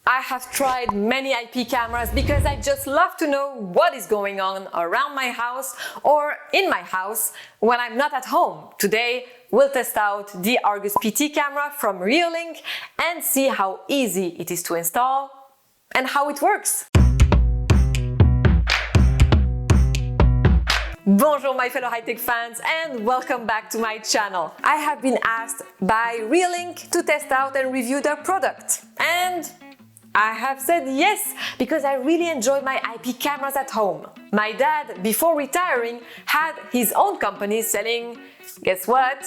I have tried many IP cameras because I just love to know what is going on around my house or in my house when I'm not at home. Today, we'll test out the Argus PT camera from Reolink and see how easy it is to install and how it works. Bonjour my fellow high-tech fans and welcome back to my channel. I have been asked by Reolink to test out and review their product, and I have said yes, because I really enjoy my IP cameras at home. My dad, before retiring, had his own company selling, guess what?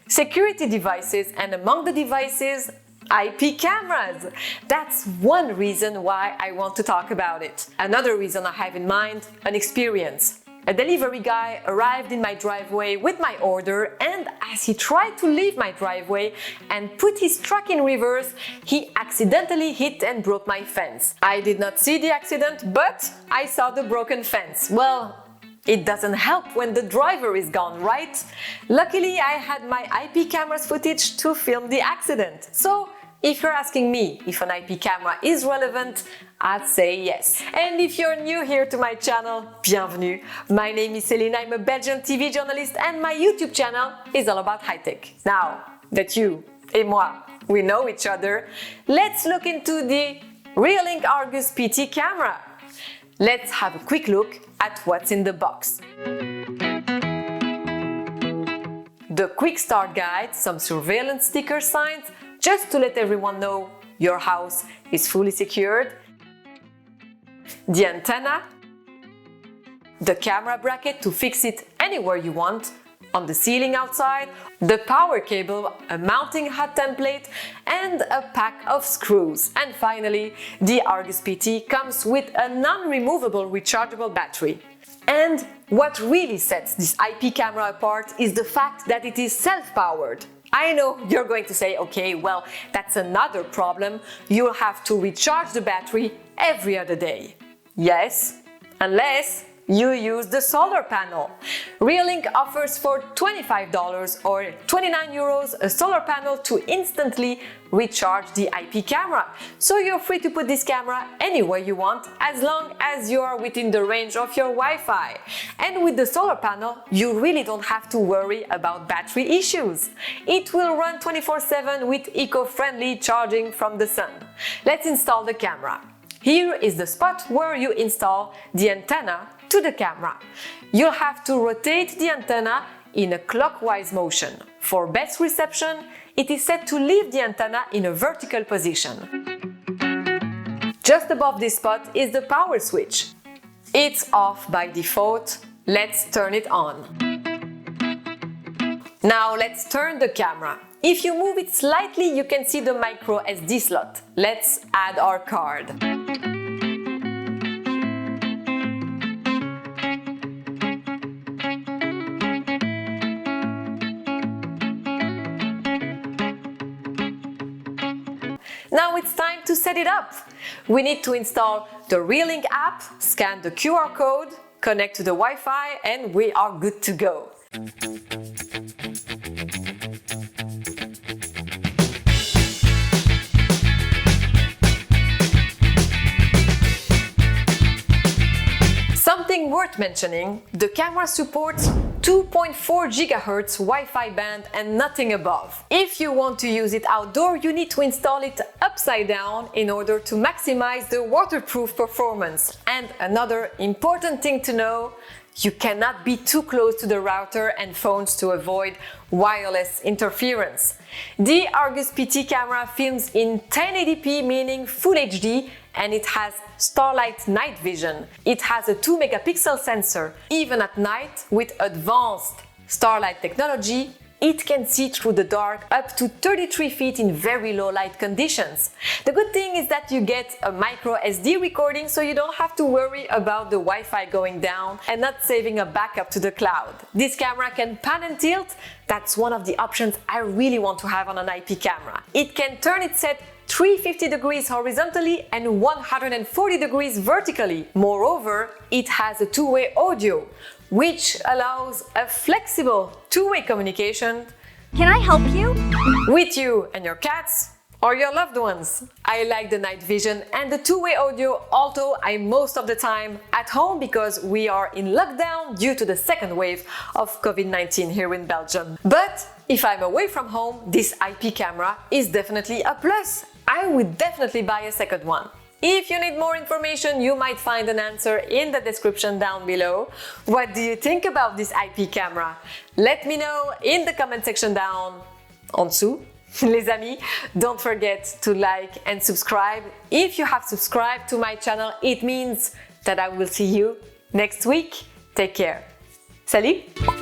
Security devices, and among the devices, IP cameras. That's one reason why I want to talk about it. Another reason I have in mind, an experience. A delivery guy arrived in my driveway with my order, and as he tried to leave my driveway and put his truck in reverse, he accidentally hit and broke my fence. I did not see the accident, but I saw the broken fence. Well, it doesn't help when the driver is gone, right? Luckily, I had my IP camera's footage to film the accident. So, if you're asking me if an IP camera is relevant, I'd say yes. And if you're new here to my channel, bienvenue. My name is Céline, I'm a Belgian TV journalist, and my YouTube channel is all about high-tech. Now that you et moi, we know each other, let's look into the Reolink Argus PT camera. Let's have a quick look at what's in the box. The quick start guide, some surveillance sticker signs, just to let everyone know your house is fully secured, the antenna, the camera bracket to fix it anywhere you want, on the ceiling outside, the power cable, a mounting hot template, and a pack of screws. And finally, the Argus PT comes with a non-removable rechargeable battery. And what really sets this IP camera apart is the fact that it is self-powered. I know you're going to say, okay, well, that's another problem. You'll have to recharge the battery every other day. Yes, unless you use the solar panel. Reolink offers for $25 or 29 euros a solar panel to instantly recharge the IP camera. So you're free to put this camera anywhere you want, as long as you are within the range of your Wi-Fi. And with the solar panel, you really don't have to worry about battery issues. It will run 24/7 with eco-friendly charging from the sun. Let's install the camera. Here is the spot where you install the antenna to the camera. You'll have to rotate the antenna in a clockwise motion. For best reception, it is set to leave the antenna in a vertical position. Just above this spot is the power switch. It's off by default. Let's turn it on. Now let's turn the camera. If you move it slightly, you can see the micro SD slot. Let's add our card. Now it's time to set it up. We need to install the Reolink app, scan the QR code, connect to the Wi-Fi, and we are good to go. Something worth mentioning, the camera supports 2.4 GHz Wi-Fi band and nothing above. If you want to use it outdoor, you need to install it upside down in order to maximize the waterproof performance. And another important thing to know, you cannot be too close to the router and phones to avoid wireless interference. The Argus PT camera films in 1080p, meaning Full HD, and it has Starlight night vision. It has a 2 megapixel sensor. Even at night, with advanced Starlight technology, it can see through the dark up to 33 feet in very low light conditions. The good thing is that you get a micro SD recording, so you don't have to worry about the Wi-Fi going down and not saving a backup to the cloud. This camera can pan and tilt. That's one of the options I really want to have on an IP camera. It can turn its head 350 degrees horizontally and 140 degrees vertically. Moreover, it has a two-way audio, which allows a flexible two-way communication. Can I help you? With you and your cats, or your loved ones. I like the night vision and the two-way audio, although I'm most of the time at home because we are in lockdown due to the second wave of COVID-19 here in Belgium. But if I'm away from home, this IP camera is definitely a plus. I would definitely buy a second one. If you need more information, you might find an answer in the description down below. What do you think about this IP camera? Let me know in the comment section down en dessous. Les amis, don't forget to like and subscribe. If you have subscribed to my channel, it means that I will see you next week. Take care. Salut!